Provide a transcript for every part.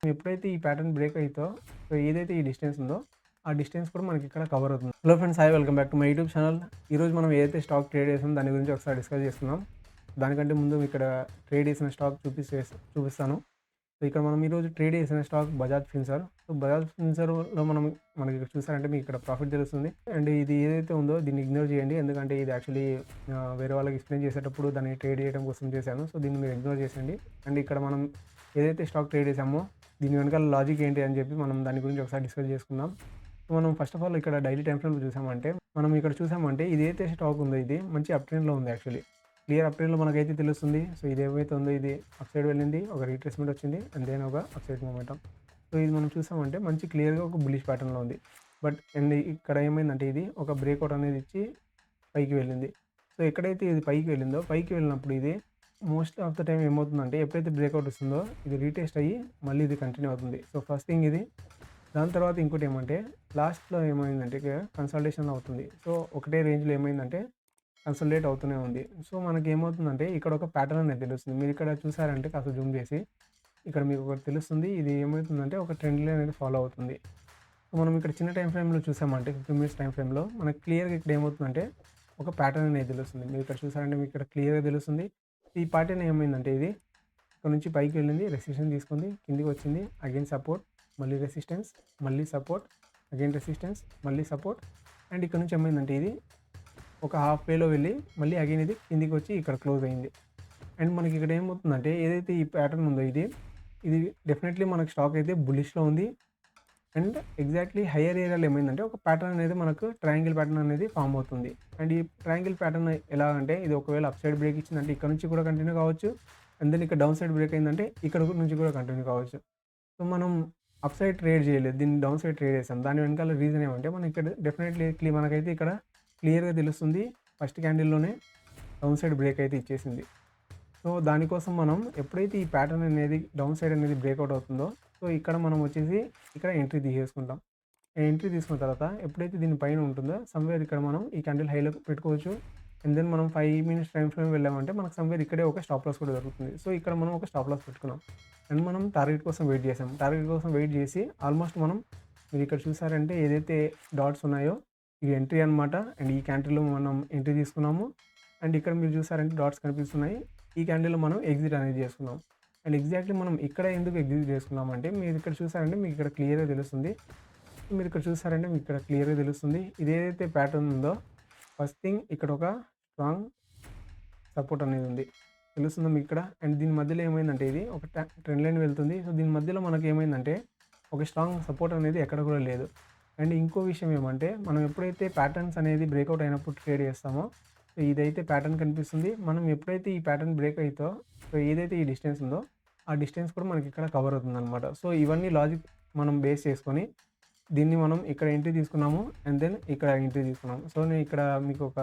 ఎప్పుడైతే ఈ pattern break అవుతుందో సో ఏదైతే ఈ డిస్టెన్స్ ఉందో ఆ డిస్టెన్స్ కూడా మనకి ఇక్కడ కవర్ అవుతుంది. Hello friends, hi, welcome back to my YouTube channel. ఈరోజు మనం ఏదైతే స్టాక్ ట్రేడ్ చేసామో దాని గురించి ఒకసారి డిస్కస్ చేసుకుందాం. దానికంటే ముందు ఇక్కడ ట్రేడ్ చేసిన స్టాక్ చూపిస్తాను. సో ఇక్కడ మనం ఈరోజు ట్రేడ్ చేసిన స్టాక్ బజాజ్ ఫిన్సర్. సో బజాజ్ ఫిన్సర్లో మనకి ఇక్కడ చూసారంటే మీకు ఇక్కడ ప్రాఫిట్ తెలుస్తుంది. అండ్ ఇది ఏదైతే ఉందో దీన్ని ఇగ్నోర్ చేయండి, ఎందుకంటే ఇది యాక్చువల్లీ వేరే వాళ్ళకి ఎక్స్ప్లెయిన్ చేసేటప్పుడు దాన్ని ట్రేడ్ చేయడం కోసం చేశాను. సో దీన్ని మీరు ఇగ్నోర్ చేసేయండి. అండ్ ఇక్కడ మనం ఏదైతే స్టాక్ ట్రేడ్ చేసామో దీని వెనకాల లాజిక్ ఏంటి అని చెప్పి మనం దాని గురించి ఒకసారి డిస్కస్ చేసుకుందాం. మనం ఫస్ట్ ఆఫ్ ఆల్ ఇక్కడ డైలీ టైం ఫ్రేమ్లో చూసామంటే ఇది ఏదైతే స్టాక్ ఉందో ఇది మంచి అప్ ట్రెండ్లో ఉంది. యాక్చువల్లీ క్లియర్ అప్ ట్రెండ్లో మనకైతే తెలుస్తుంది. సో ఇది ఏమైతే ఉందో ఇది అప్ సైడ్ వెళ్ళింది, ఒక రీట్రేస్మెంట్ వచ్చింది, అండ్ దెన్ ఒక అప్ సైడ్ మూమెంటం. సో ఇది మనం చూసామంటే మంచి క్లియర్గా ఒక బుల్లిష్ ప్యాటర్న్లో ఉంది. బట్ అండ్ ఇక్కడ ఏమైందంటే ఇది ఒక బ్రేక్అవుట్ అనేది ఇచ్చి పైకి వెళ్ళింది. సో ఎక్కడైతే ఇది పైకి వెళ్ళినప్పుడు ఇది మోస్ట్ ఆఫ్ ద టైం ఏమవుతుందంటే ఎప్పుడైతే బ్రేక్అవుట్ వస్తుందో ఇది రీటెస్ట్ అయ్యి మళ్ళీ ఇది కంటిన్యూ అవుతుంది. సో ఫస్ట్ థింగ్ ఇది. దాని తర్వాత ఇంకోటి ఏమంటే లాస్ట్లో ఏమైందంటే కన్సల్టేషన్ అవుతుంది. సో ఒకటే రేంజ్లో ఏమైందంటే కన్సల్టేట్ అవుతూనే ఉంది. సో మనకి ఏమవుతుందంటే ఇక్కడ ఒక ప్యాటర్న్ అనేది తెలుస్తుంది. మీరు ఇక్కడ చూసారంటే కాస్త జూమ్ చేసి ఇక్కడ మీకు ఒకటి తెలుస్తుంది. ఇది ఏమవుతుందంటే ఒక ట్రెండ్ లైన్ అనేది ఫాలో అవుతుంది. సో మనం ఇక్కడ చిన్న టైం ఫ్రేమ్లో చూసామంటే 15 మినిట్స్ టైం ఫ్రేమ్లో మనకి క్లియర్గా ఇక్కడ ఏమవుతుందంటే ఒక ప్యాటర్న్ అనేది తెలుస్తుంది. మీరు ఇక్కడ చూసారంటే మీకు ఇక్కడ క్లియర్గా తెలుస్తుంది. ఈ ప్యాటర్న్ ఏమైందంటే ఇది ఇక్కడ నుంచి పైకి వెళ్ళింది, రెసిస్టెన్స్ తీసుకుంది, కిందికి వచ్చింది, అగైన్ సపోర్ట్, మళ్ళీ రెసిస్టెన్స్, మళ్ళీ సపోర్ట్, అగైన్ రెసిస్టెన్స్, మళ్ళీ సపోర్ట్. అండ్ ఇక్కడ నుంచి ఏమైందంటే ఇది ఒక హాఫ్ వేలో వెళ్ళి మళ్ళీ అగైన్ ఇది కిందికి వచ్చి ఇక్కడ క్లోజ్ అయింది. అండ్ మనకి ఇక్కడ ఏమవుతుందంటే ఏదైతే ఈ ప్యాటర్న్ ఉందో ఇది డెఫినెట్లీ మనకు స్టాక్ అయితే బుల్లిష్లో ఉంది. అండ్ ఎగ్జాక్ట్లీ హయ్యర్ ఏరియాలో ఏమైందంటే ఒక ప్యాటర్న్ అనేది మనకు ట్రయాంగిల్ ప్యాటర్న్ అనేది ఫామ్ అవుతుంది. అండ్ ఈ ట్రయాంగిల్ ప్యాటర్న్ ఎలా అంటే ఇది ఒకవేళ అప్ సైడ్ బ్రేక్ ఇచ్చిందంటే ఇక్కడ నుంచి కూడా కంటిన్యూ కావచ్చు, అండ్ దెన్ ఇక్కడ డౌన్ సైడ్ బ్రేక్ అయిందంటే ఇక్కడ నుంచి కూడా కంటిన్యూ కావచ్చు. సో మనం అప్ సైడ్ ట్రేడ్ చేయలేదు, దీన్ని డౌన్ సైడ్ ట్రేడ్ చేసాం. దాని వెనకాల రీజన్ ఏమంటే మనకి ఇక్కడ డెఫినెట్లీ మనకైతే ఇక్కడ క్లియర్గా తెలుస్తుంది ఫస్ట్ క్యాండిల్లోనే డౌన్ సైడ్ బ్రేక్ అయితే ఇచ్చేసింది. సో దానికోసం మనం ఎప్పుడైతే ఈ ప్యాటర్న్ అనేది డౌన్ సైడ్ అనేది బ్రేక్అవుట్ అవుతుందో సో ఇక్కడ మనం వచ్చేసి ఇక్కడ ఎంట్రీ తీసేసుకుంటాం. ఎంట్రీ తీసుకున్న తర్వాత ఎప్పుడైతే దీని పైన ఉంటుందో సమ్వేర్ ఇక్కడ మనం ఈ క్యాండిల్ హైలో పెట్టుకోవచ్చు. అండ్ దెన్ మనం 5 మినిట్స్ టైం ఫ్రేమ్ వెళ్ళామంటే మనకు సమ్వేర్ ఇక్కడే ఒక స్టాప్ లాస్ కూడా దొరుకుతుంది. సో ఇక్కడ మనం ఒక స్టాప్ లాస్ పెట్టుకున్నాం. అండ్ మనం టార్గెట్ కోసం వెయిట్ చేసాం. టార్గెట్ కోసం వెయిట్ చేసి ఆల్మోస్ట్ మీరు ఇక్కడ చూసారంటే ఏదైతే డాట్స్ ఉన్నాయో ఇవి ఎంట్రీ అనమాట. అండ్ ఈ క్యాండిల్లో మనం ఎంట్రీ తీసుకున్నాము. అండ్ ఇక్కడ మీరు చూసారంటే డాట్స్ కనిపిస్తున్నాయి. ఈ క్యాండిల్లో మనం ఎగ్జిట్ అనేది చేసుకున్నాం. అండ్ ఎగ్జాక్ట్లీ మనం ఇక్కడ ఎందుకు ఎగ్జిట్ చేసుకున్నామంటే మీరు ఇక్కడ చూసారంటే మీకు ఇక్కడ క్లియర్గా తెలుస్తుంది. ఇది ఏదైతే ప్యాటర్న్ ఉందో ఫస్ట్ థింగ్ ఇక్కడ ఒక స్ట్రాంగ్ సపోర్ట్ అనేది ఉంది, తెలుస్తుందో మీకు ఇక్కడ. అండ్ దీని మధ్యలో ఏమైందంటే ఇది ఒక ట్రెండ్ లైన్ వెళ్తుంది. సో దీని మధ్యలో మనకి ఏమైందంటే ఒక స్ట్రాంగ్ సపోర్ట్ అనేది ఎక్కడ కూడా లేదు. అండ్ ఇంకో విషయం ఏమంటే మనం ఎప్పుడైతే ప్యాటర్న్స్ అనేది బ్రేక్అవుట్ అయినప్పుడు ట్రేడ్ చేస్తామో సో ఇదైతే ప్యాటర్న్ కనిపిస్తుంది. మనం ఎప్పుడైతే ఈ ప్యాటర్న్ బ్రేక్ అవుతుందో సో ఏదైతే ఈ డిస్టెన్స్ ఉందో ఆ డిస్టెన్స్ కూడా మనకి ఇక్కడ కవర్ అవుతుంది అనమాట. సో ఇవన్నీ లాజిక్ మనం బేస్ చేసుకొని దీన్ని మనం ఇక్కడ ఎంట్రీ తీసుకున్నాము, అండ్ దెన్ ఇక్కడ ఎంట్రీ తీసుకున్నాము. సో నేను ఇక్కడ మీకు ఒక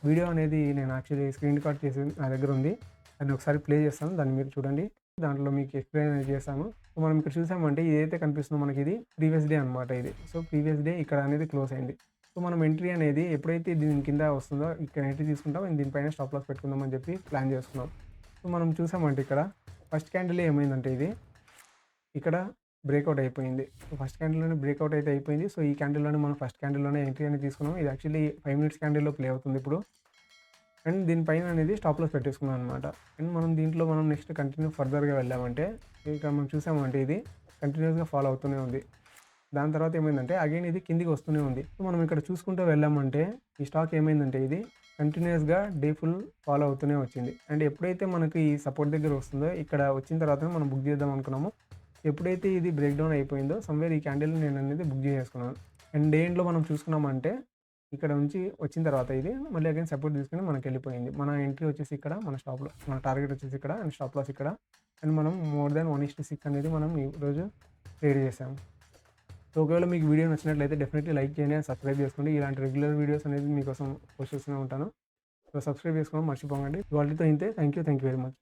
వీడియో అనేది నేను యాక్చువల్లీ స్క్రీన్ రికార్డ్ చేసి నా దగ్గర ఉంది, దాన్ని ఒకసారి ప్లే చేస్తాను, దాన్ని మీరు చూడండి. దాంట్లో మీకు ఎక్స్ప్లెయిన్ అనేది చేస్తాను. సో మనం ఇక్కడ చూసామంటే ఏదైతే కనిపిస్తుందో మనకి ఇది ప్రీవియస్ డే అనమాట. ఇది సో ప్రీవియస్ డే ఇక్కడ అనేది క్లోజ్ అయింది. సో మనం ఎంట్రీ అనేది ఎప్పుడైతే దీని కింద వస్తుందో ఇక్కడ ఎంట్రీ తీసుకుంటాం, దీనిపైన స్టాప్ లాస్ పెట్టుకుందాం అని చెప్పి ప్లాన్ చేసుకున్నాం. సో మనం చూసామంటే ఇక్కడ ఫస్ట్ క్యాండిల్ ఏమైందంటే ఇది ఇక్కడ బ్రేక్అవుట్ అయిపోయింది. సో ఫస్ట్ క్యాండిల్లోనే బ్రేక్అవుట్ అయితే అయిపోయింది. సో ఈ క్యాండిల్లోనే మనం ఫస్ట్ క్యాండిల్లోనే ఎంట్రీ అనేది తీసుకున్నాం. ఇది యాక్చువల్లీ 5 మినిట్స్ క్యాండిల్లో ప్లే అవుతుంది ఇప్పుడు. అండ్ దీనిపైన అనేది స్టాప్ లాస్ పెట్టేసుకున్నాం అనమాట. అండ్ మనం దీంట్లో నెక్స్ట్ కంటిన్యూ ఫర్దర్గా వెళ్ళామంటే ఇక్కడ మనం చూసామంటే ఇది కంటిన్యూస్గా ఫాలో అవుతూనే ఉంది. దాని తర్వాత ఏమైందంటే అగైన్ ఇది కిందికి వస్తూనే ఉంది. సో మనం ఇక్కడ చూసుకుంటూ వెళ్ళామంటే ఈ స్టాక్ ఏమైందంటే ఇది కంటిన్యూస్గా డే ఫుల్ ఫాలో అవుతూనే వచ్చింది. అండ్ ఎప్పుడైతే మనకి ఈ సపోర్ట్ దగ్గర వస్తుందో ఇక్కడ వచ్చిన తర్వాత మనం బుక్ చేద్దాం అనుకున్నాము. ఎప్పుడైతే ఇది బ్రేక్ డౌన్ అయిపోయిందో సమ్వేర్ ఈ క్యాండిల్ నేను అనేది బుక్ చేసుకున్నాను. అండ్ డే ఎండ్లో మనం చూసుకున్నామంటే ఇక్కడ నుంచి వచ్చిన తర్వాత ఇది మళ్ళీ అగైన్ సపోర్ట్ తీసుకుని మనకి వెళ్ళిపోయింది. మన ఎంట్రీ వచ్చేసి ఇక్కడ, మన టార్గెట్ వచ్చేసి ఇక్కడ, అండ్ స్టాప్ లాస్ ఇక్కడ. అండ్ మనం మోర్ దాన్ 1:6 అనేది మనం ఈరోజు ట్రేడ్ చేసాము. సో ఒకవేళ మీకు వీడియో నచ్చినట్లయితే డెఫినెట్లీ లైక్ చేయండి అండ్ సబ్స్క్రైబ్ చేసుకోండి. ఇలాంటి రెగ్యులర్ వీడియోస్ అనేది మీకోసం పోస్ట్ చేస్తూనే ఉంటాను. సో సబ్స్క్రైబ్ చేసుకోవడం మర్చిపోకండి. వాళ్ళతో ఇంతే. Thank you very much.